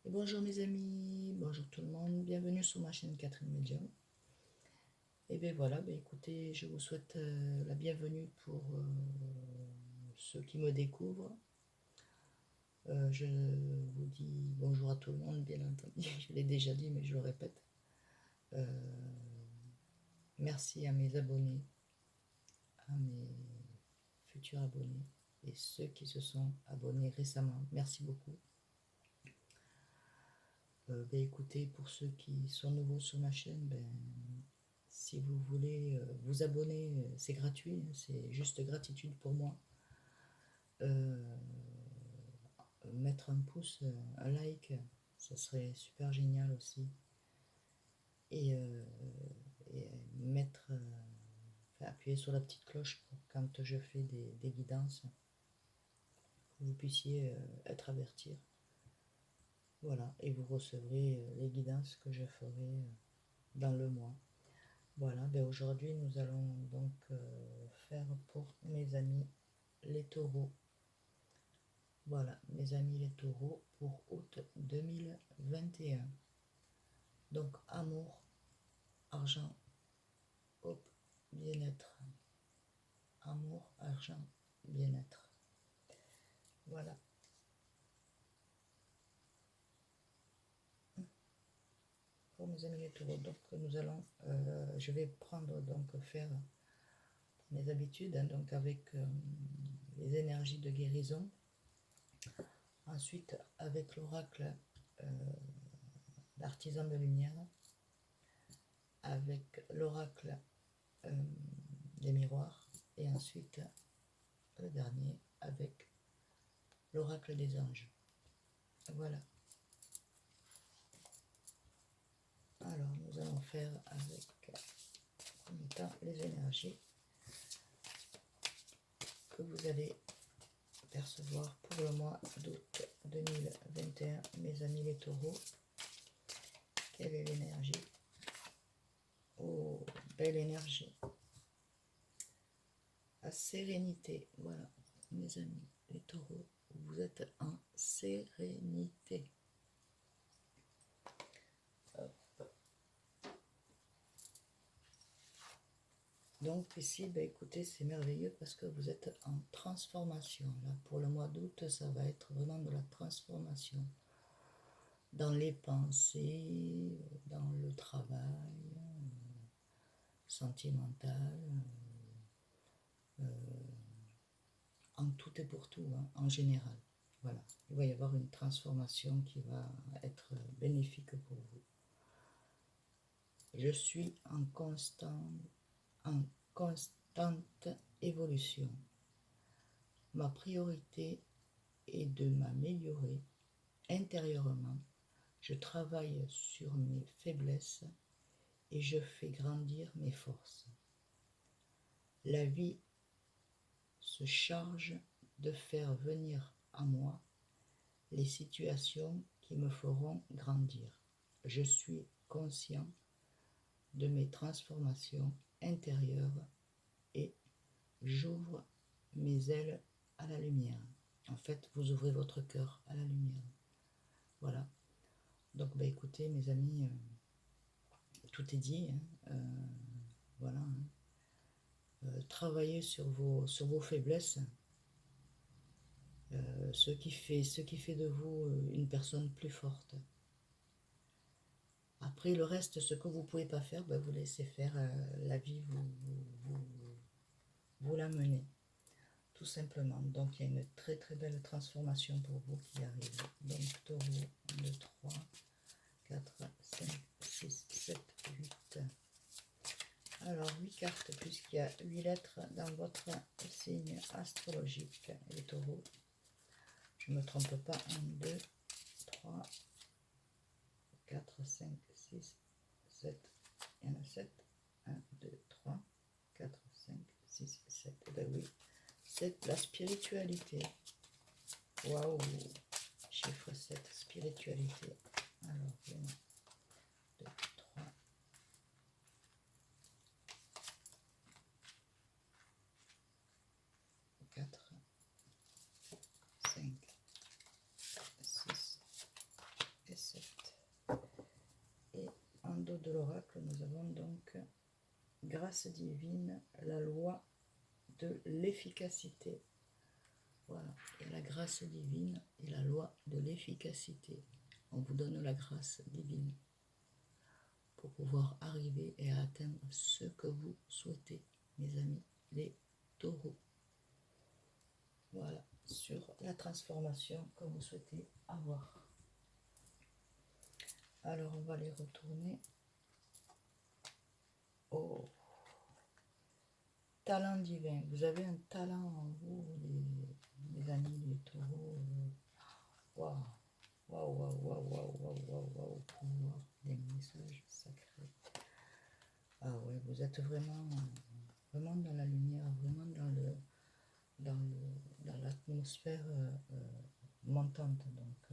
Et bonjour mes amis, bonjour tout le monde, bienvenue sur ma chaîne Catherine Medium. Et bien voilà, écoutez, je vous souhaite la bienvenue pour ceux qui me découvrent. Je vous dis bonjour à tout le monde, bien entendu, je l'ai déjà dit mais je le répète. Merci à mes abonnés, à mes futurs abonnés et ceux qui se sont abonnés récemment. Merci beaucoup. Écoutez, pour ceux qui sont nouveaux sur ma chaîne, si vous voulez vous abonner, c'est gratuit, hein, c'est juste gratitude pour moi. Mettre un pouce, un like, ça serait super génial aussi. Et, mettre, appuyer sur la petite cloche pour quand je fais des guidances, que vous puissiez être avertis. Voilà, et vous recevrez les guidances que je ferai dans le mois. Voilà, aujourd'hui nous allons donc faire pour mes amis les taureaux. Voilà, mes amis les taureaux pour août 2021. Donc amour, argent, hop, bien-être. Amour, argent, bien-être. Voilà. Pour mes amis les taureaux, donc nous allons, je vais prendre donc faire mes habitudes, hein, donc avec les énergies de guérison. Ensuite, avec l'oracle l'artisan de lumière, avec l'oracle des miroirs, et ensuite le dernier avec l'oracle des anges. Voilà. Alors nous allons faire avec en même temps les énergies que vous allez percevoir pour le mois d'août 2021, mes amis les taureaux. Quelle est l'énergie? Oh, belle énergie. La sérénité. Voilà, mes amis les taureaux, vous êtes en sérénité. Donc ici, écoutez, c'est merveilleux parce que vous êtes en transformation. Là, pour le mois d'août, ça va être vraiment de la transformation. Dans les pensées, dans le travail, sentimental, en tout et pour tout, hein, en général. Voilà, il va y avoir une transformation qui va être bénéfique pour vous. Je suis en constante évolution. Ma priorité est de m'améliorer intérieurement. Je travaille sur mes faiblesses et je fais grandir mes forces. La vie se charge de faire venir à moi les situations qui me feront grandir. Je suis conscient de mes transformations intérieures et j'ouvre mes ailes à la lumière. En fait, vous ouvrez votre cœur à la lumière. Voilà. Donc, écoutez, mes amis, tout est dit. Hein. Voilà. Hein. Travaillez sur vos faiblesses. Ce qui fait de vous une personne plus forte. Après, le reste, ce que vous ne pouvez pas faire, vous laissez faire. La vie, vous l'amenez. Tout simplement. Donc, il y a une très très belle transformation pour vous qui arrive. Donc, taureau, 1, 2, 3, 4, 5, 6, 7, 8. Alors, 8 cartes, puisqu'il y a 8 lettres dans votre signe astrologique, les taureaux. Je ne me trompe pas. 1, 2, 3, 4, 5, 6, 7. Il y en a 7. 1, 2, 3, 4, 5, 6, 7. Ben oui, c'est la spiritualité. Waouh! Chiffre 7, spiritualité. Alors, 1, 2, 3, 4, 5, 6 et cadeau de l'oracle, nous avons donc grâce divine, la loi de l'efficacité. Voilà, et la grâce divine et la loi de l'efficacité. On vous donne la grâce divine pour pouvoir arriver et atteindre ce que vous souhaitez, mes amis, les taureaux. Voilà, sur la transformation que vous souhaitez avoir. Alors, on va les retourner au talent divin. Vous avez un talent en vous, les amis, les taureaux. Waouh, waouh, waouh, waouh, waouh, waouh, waouh, waouh, pouvoir des messages sacrés. Ah ouais, vous êtes vraiment, vraiment dans la lumière, vraiment dans l'atmosphère montante. Donc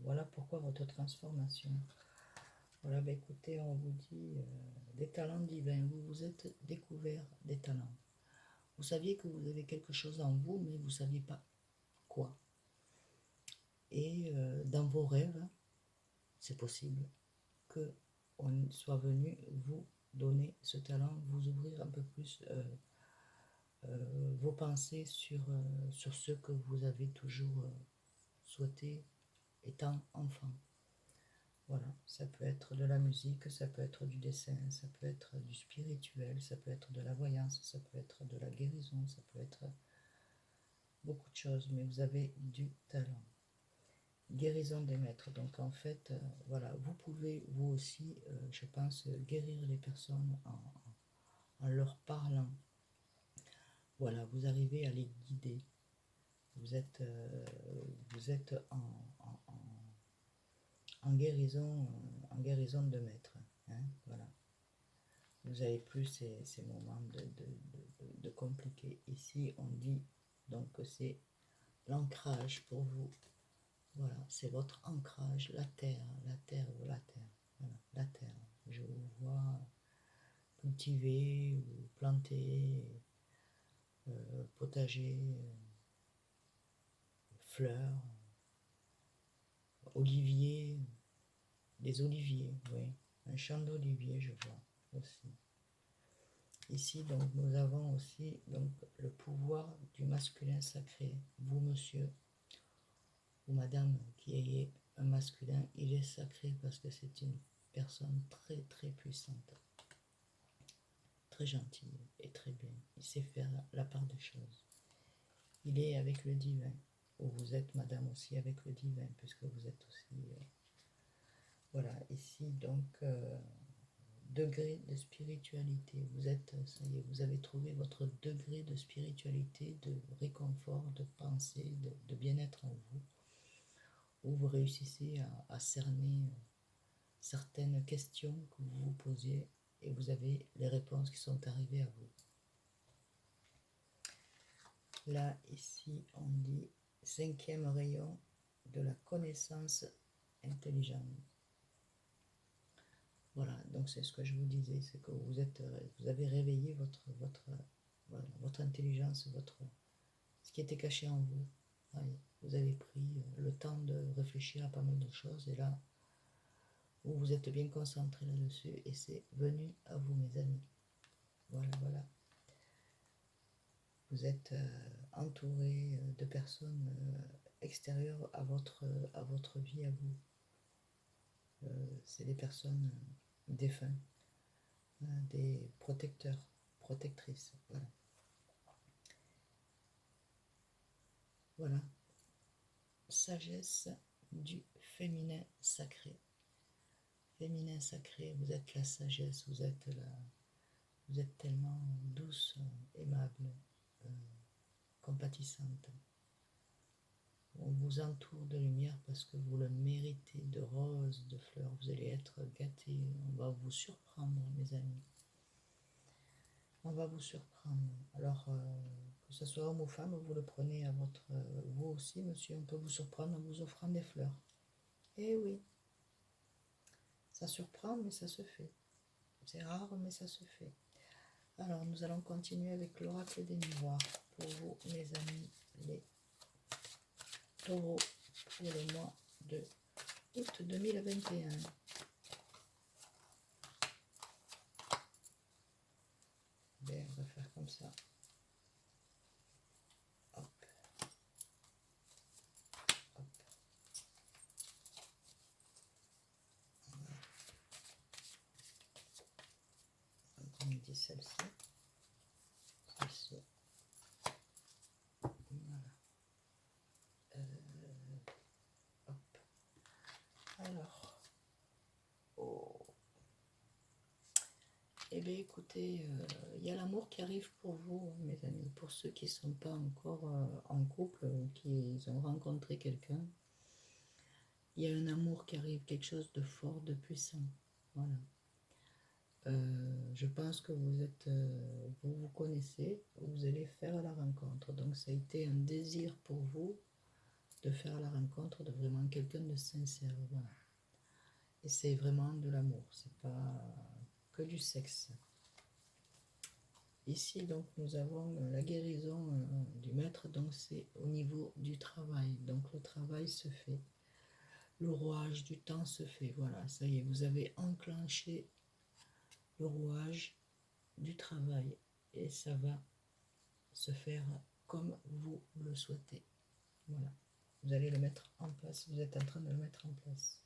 voilà pourquoi votre transformation. Voilà, bah écoutez, on vous dit des talents divins. Vous vous êtes découvert des talents. Vous saviez que vous avez quelque chose en vous, mais vous ne saviez pas quoi. Et dans vos rêves, c'est possible que on soit venu vous donner ce talent, vous ouvrir un peu plus vos pensées sur ce que vous avez toujours souhaité étant enfant. Voilà, ça peut être de la musique, ça peut être du dessin, ça peut être du spirituel, ça peut être de la voyance, ça peut être de la guérison, ça peut être beaucoup de choses, mais vous avez du talent. Guérison des maîtres, donc en fait, voilà, vous pouvez vous aussi, je pense, guérir les personnes en leur parlant. Voilà, vous arrivez à les guider. Vous êtes en guérison de maître. Hein, voilà. Vous n'avez plus ces moments de compliqués. Ici, on dit donc que c'est l'ancrage pour vous. Voilà, c'est votre ancrage, la terre, la terre, la terre. Voilà, la terre. Je vous vois cultiver ou planter, potager, fleurs, oliviers, des oliviers, oui. Un champ d'olivier, je vois aussi. Ici, donc, nous avons aussi donc, le pouvoir du masculin sacré. Vous, monsieur ou madame, qui ayez un masculin, il est sacré parce que c'est une personne très, très puissante. Très gentil et très bien. Il sait faire la part des choses. Il est avec le divin. Ou vous êtes, madame, aussi avec le divin, puisque vous êtes aussi... voilà, ici, donc, degré de spiritualité. Vous êtes, ça y est, vous avez trouvé votre degré de spiritualité, de réconfort, de pensée, de bien-être en vous, où vous réussissez à cerner certaines questions que vous vous posiez et vous avez les réponses qui sont arrivées à vous. Là, ici, on dit 5e rayon de la connaissance intelligente. Voilà, donc c'est ce que je vous disais, c'est que vous avez réveillé votre intelligence, ce qui était caché en vous. Allez, vous avez pris le temps de réfléchir à pas mal de choses et là, vous vous êtes bien concentré là-dessus et c'est venu à vous, mes amis. Voilà, voilà. Vous êtes entouré de personnes extérieures à votre vie, à vous. C'est des personnes défunts, des protecteurs, protectrices. Voilà. Voilà. Sagesse du féminin sacré. Féminin sacré, vous êtes la sagesse, vous êtes tellement douce, aimable, compatissante. On vous entoure de lumière parce que vous le méritez, de roses, de fleurs. Vous allez être gâtés. On va vous surprendre, mes amis. On va vous surprendre. Alors, que ce soit homme ou femme, vous le prenez à votre... vous aussi, monsieur, on peut vous surprendre en vous offrant des fleurs. Eh oui. Ça surprend, mais ça se fait. C'est rare, mais ça se fait. Alors, nous allons continuer avec l'oracle des miroirs. Pour vous, mes amis, les taureaux, pour le mois de août 2021. comme ça. Hop. Hop. Voilà. Donc on dit celle-ci. Celle-ci. Voilà. Hop. Alors. Oh. Eh bien écoutez, il y a l'amour qui arrive pour vous, mes amis. Pour ceux qui ne sont pas encore en couple, qui ont rencontré quelqu'un, il y a un amour qui arrive, quelque chose de fort, de puissant. Voilà. Je pense que vous vous connaissez, vous allez faire la rencontre. Donc ça a été un désir pour vous de faire la rencontre de vraiment quelqu'un de sincère. Voilà. Et c'est vraiment de l'amour, c'est pas que du sexe. Ici, donc, nous avons la guérison du maître, donc c'est au niveau du travail. Donc le travail se fait, le rouage du temps se fait. Voilà, ça y est, vous avez enclenché le rouage du travail et ça va se faire comme vous le souhaitez. Voilà, vous allez le mettre en place, vous êtes en train de le mettre en place.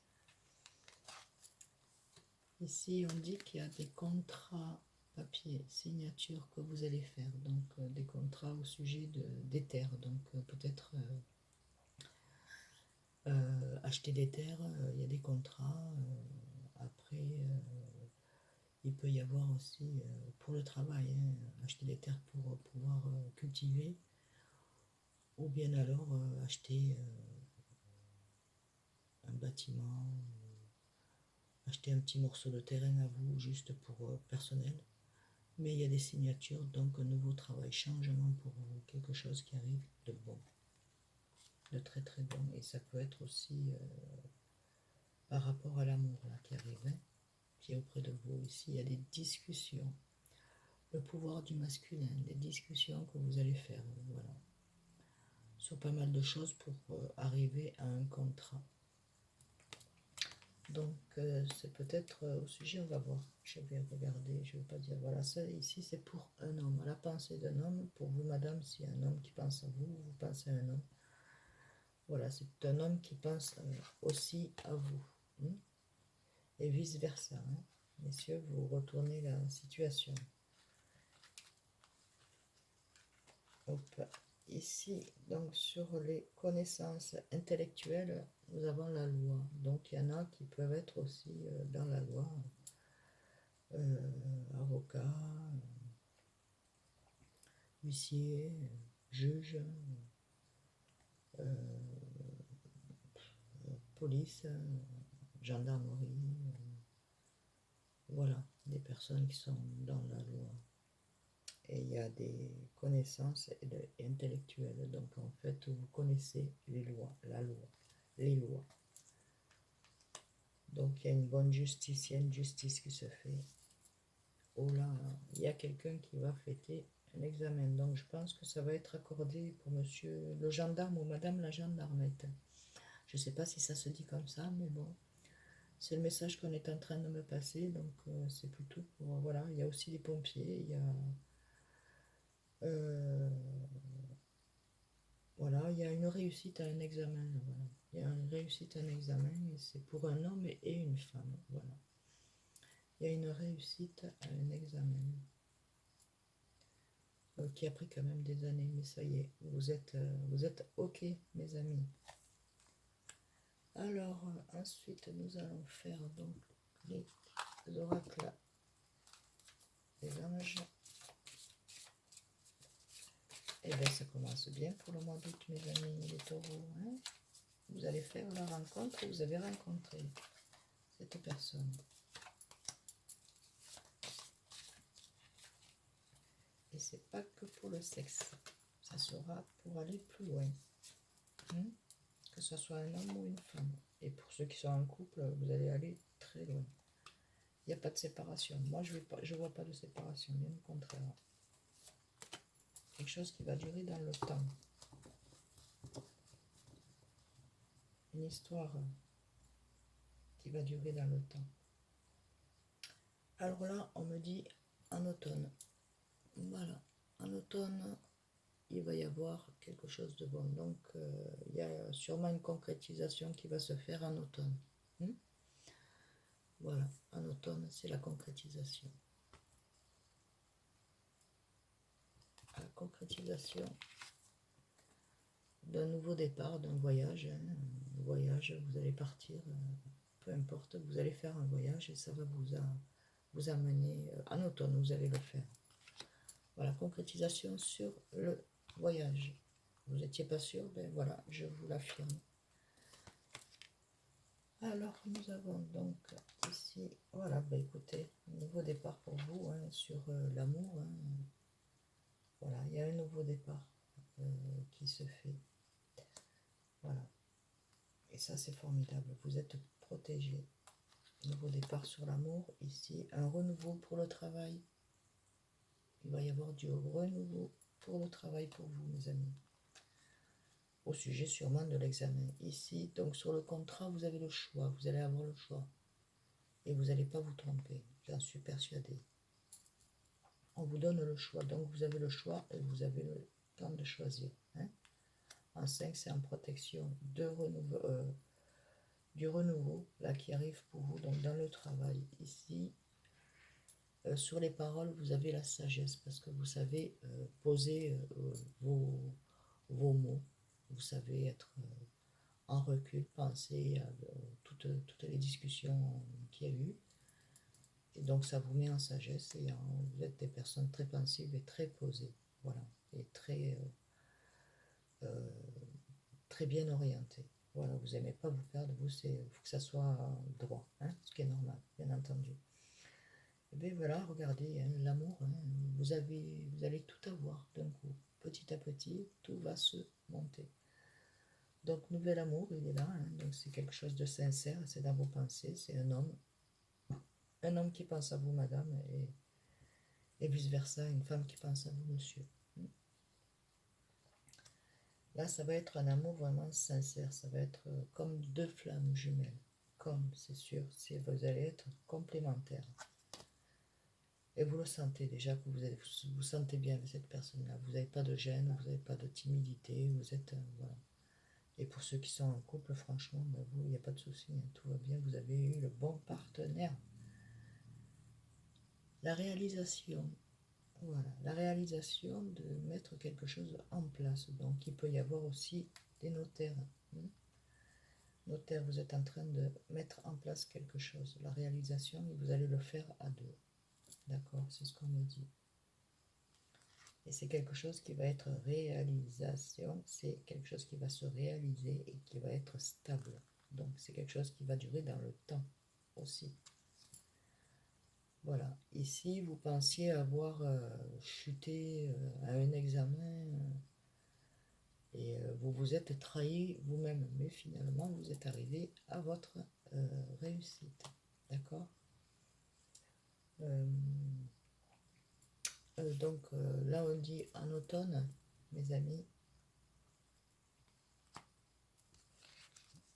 Ici, on dit qu'il y a des contrats papier, signature que vous allez faire, donc des contrats au sujet des terres, donc peut-être acheter des terres, il y a des contrats, après il peut y avoir aussi pour le travail, hein, acheter des terres pour pouvoir cultiver, ou bien alors acheter un bâtiment, acheter un petit morceau de terrain à vous, juste pour personnel. Mais il y a des signatures, donc un nouveau travail, changement pour vous, quelque chose qui arrive de bon, de très très bon. Et ça peut être aussi par rapport à l'amour là qui arrive, hein, qui est auprès de vous. Ici, il y a des discussions, le pouvoir du masculin, des discussions que vous allez faire, voilà, sur pas mal de choses pour arriver à un contrat. Donc c'est peut-être au sujet, on va voir, je vais regarder, je ne vais pas dire, voilà, ça ici c'est pour un homme, la pensée d'un homme, pour vous madame, s'il y a un homme qui pense à vous, vous pensez à un homme, voilà, c'est un homme qui pense aussi à vous, hein, et vice versa, hein. Messieurs, vous retournez la situation. Hop. Ici, donc sur les connaissances intellectuelles, nous avons la loi. Donc il y en a qui peuvent être aussi dans la loi, avocat, huissier, juge, police, gendarmerie, voilà, des personnes qui sont dans la loi. Et il y a des connaissances intellectuelles, donc en fait vous connaissez les lois, la loi, les lois. Donc il y a une bonne justice, il y a une justice qui se fait. Oh là, il y a quelqu'un qui va fêter un examen, donc je pense que ça va être accordé pour monsieur le gendarme ou madame la gendarmette. Je ne sais pas si ça se dit comme ça, mais bon, c'est le message qu'on est en train de me passer, donc c'est plutôt pour, voilà, il y a aussi les pompiers, il y a, voilà, il y a une réussite à un examen, voilà. Il y a une réussite à un examen, et c'est pour un homme et une femme, voilà. Il y a une réussite à un examen. Qui a pris quand même des années, mais ça y est, vous êtes OK, mes amis. Alors, ensuite, nous allons faire donc les oracles des anges. Et bien, ça commence bien pour le mois d'août, mes amis, les taureaux, hein. Vous allez faire la rencontre, vous avez rencontré cette personne. Et c'est pas que pour le sexe, ça sera pour aller plus loin, hein, que ce soit un homme ou une femme. Et pour ceux qui sont en couple, vous allez aller très loin. Il n'y a pas de séparation. Moi, je ne vois pas de séparation, bien au contraire. Quelque chose qui va durer dans le temps. Une histoire qui va durer dans le temps. Alors là, on me dit en automne. Voilà. en automne, il va y avoir quelque chose de bon. Donc, il y a sûrement une concrétisation qui va se faire en automne. Voilà, en automne, c'est la concrétisation. La concrétisation d'un nouveau départ, d'un voyage. Un voyage, vous allez partir, peu importe, vous allez faire un voyage et ça va vous amener en automne, vous allez le faire. Voilà, concrétisation sur le voyage. Vous n'étiez pas sûr, ben voilà, je vous l'affirme. Alors, nous avons donc ici, voilà, ben écoutez, nouveau départ pour vous sur l'amour. Voilà, il y a un nouveau départ qui se fait. Voilà. Et ça, c'est formidable. Vous êtes protégé. Nouveau départ sur l'amour. Ici, un renouveau pour le travail. Il va y avoir du renouveau pour le travail pour vous, mes amis. Au sujet sûrement de l'examen. Ici, donc sur le contrat, vous avez le choix. Vous allez avoir le choix. Et vous n'allez pas vous tromper. J'en suis persuadée. On vous donne le choix. Donc, vous avez le choix et vous avez le temps de choisir. En 5, c'est en protection de renouveau. Du renouveau là qui arrive pour vous, donc dans le travail ici. Sur les paroles, vous avez la sagesse parce que vous savez poser vos mots, vous savez être en recul, penser à toutes les discussions qu'il y a eu, et donc ça vous met en sagesse et vous êtes des personnes très pensives et très posées, voilà, et très bien orientées. Voilà, vous n'aimez pas vous perdre, vous, il faut que ça soit droit, ce qui est normal, bien entendu. Et bien voilà, regardez, l'amour, vous allez tout avoir d'un coup. Petit à petit, tout va se monter. Donc, nouvel amour, il est là, donc c'est quelque chose de sincère, c'est dans vos pensées, c'est un homme qui pense à vous, madame, et vice-versa, une femme qui pense à vous, monsieur. Là, ça va être un amour vraiment sincère, ça va être comme deux flammes jumelles, comme, c'est sûr, vous allez être complémentaires. Et vous le sentez déjà, que vous sentez bien avec cette personne-là. Vous n'avez pas de gêne, vous n'avez pas de timidité, vous êtes... voilà. Et pour ceux qui sont en couple, franchement, ben vous, il n'y a pas de souci, tout va bien, vous avez eu le bon partenaire. La réalisation, voilà, la réalisation de mettre quelque chose en place. Donc, il peut y avoir aussi des notaires. Notaire, vous êtes en train de mettre en place quelque chose. La réalisation, et vous allez le faire à deux. D'accord, c'est ce qu'on me dit. Et c'est quelque chose qui va être réalisation, c'est quelque chose qui va se réaliser et qui va être stable. Donc c'est quelque chose qui va durer dans le temps aussi. Voilà, ici vous pensiez avoir chuté à un examen et vous vous êtes trahi vous-même, mais finalement vous êtes arrivé à votre réussite. D'accord donc là on dit en automne, mes amis.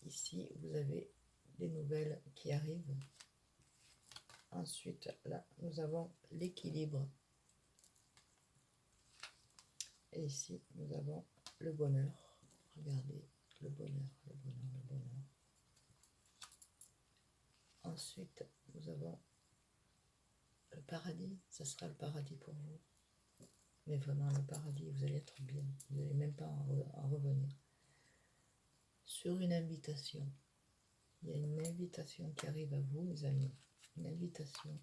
Ici, vous avez des nouvelles qui arrivent. Ensuite, là, nous avons l'équilibre. Et ici, nous avons le bonheur. Regardez, le bonheur, le bonheur, le bonheur. Ensuite, nous avons le paradis. Ça sera le paradis pour vous. Mais vraiment, le paradis, vous allez être bien. Vous n'allez même pas en revenir. Sur une invitation. Il y a une invitation qui arrive à vous, mes amis. Une invitation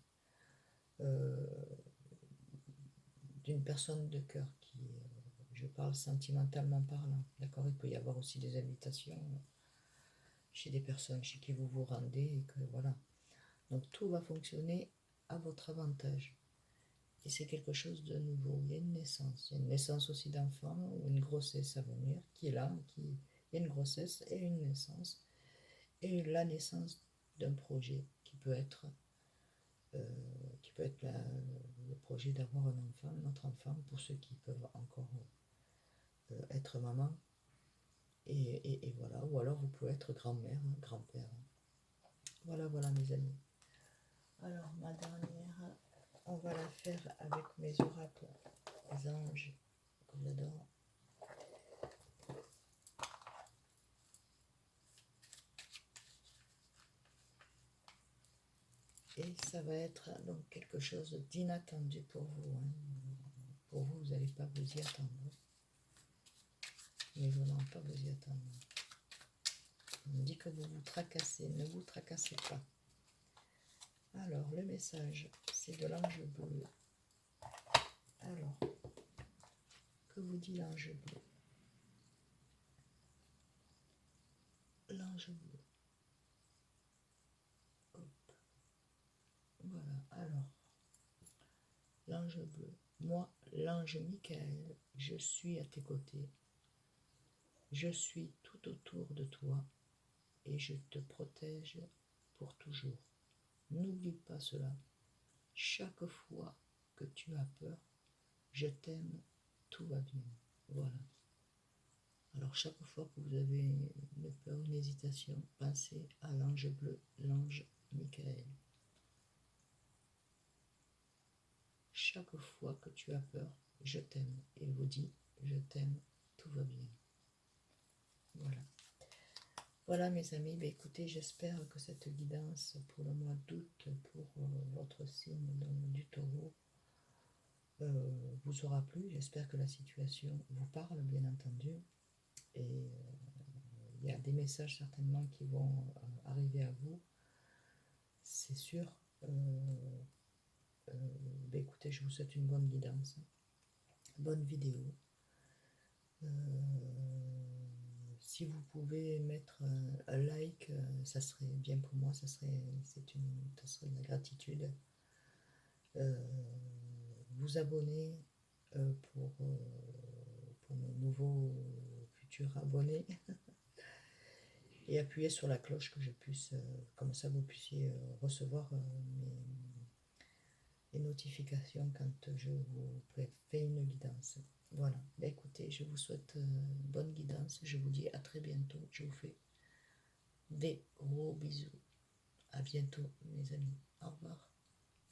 d'une personne de cœur qui, je parle sentimentalement parlant, d'accord. Il peut y avoir aussi des invitations chez des personnes chez qui vous vous rendez et que voilà. Donc tout va fonctionner à votre avantage. Et c'est quelque chose de nouveau. Il y a une naissance. Il y a une naissance aussi d'enfant ou une grossesse à venir qui est là. Il y a une grossesse et une naissance. Et la naissance d'un projet qui peut être le projet d'avoir un enfant, notre enfant, pour ceux qui peuvent encore être maman. Et voilà, ou alors vous pouvez être grand-mère, grand-père. Voilà, voilà mes amis. Alors ma dernière, on va la faire avec mes oracles les anges que j'adore. Et ça va être donc quelque chose d'inattendu pour vous. Hein. Pour vous, vous n'allez pas vous y attendre. Mais vraiment pas vous y attendre. On me dit que vous vous tracassez, ne vous tracassez pas. Alors, le message, c'est de l'ange bleu. Alors, que vous dit l'ange bleu? L'ange bleu. Hop. Voilà, alors, l'ange bleu. Moi, l'ange Michael, je suis à tes côtés. Je suis tout autour de toi et je te protège pour toujours. N'oublie pas cela. Chaque fois que tu as peur, je t'aime, tout va bien. Voilà. Alors chaque fois que vous avez une peur, une hésitation, pensez à l'ange bleu, l'ange Michael. Chaque fois que tu as peur, je t'aime. Il vous dit, je t'aime, tout va bien. Voilà. Voilà mes amis, ben, écoutez, j'espère que cette guidance pour le mois d'août, pour votre signe du taureau, vous aura plu. J'espère que la situation vous parle, bien entendu. Et il y a des messages certainement qui vont arriver à vous, c'est sûr. Ben écoutez, je vous souhaite une bonne guidance, bonne vidéo. Si vous pouvez mettre un like, ça serait bien pour moi, ça serait de la gratitude. Vous abonner pour nos nouveaux futurs abonnés et appuyer sur la cloche que je puisse, comme ça vous puissiez recevoir les notifications quand je vous fais une guidance. Voilà, ben écoutez, je vous souhaite bonne guidance, je vous dis à très bientôt, je vous fais des gros bisous. À bientôt mes amis, au revoir.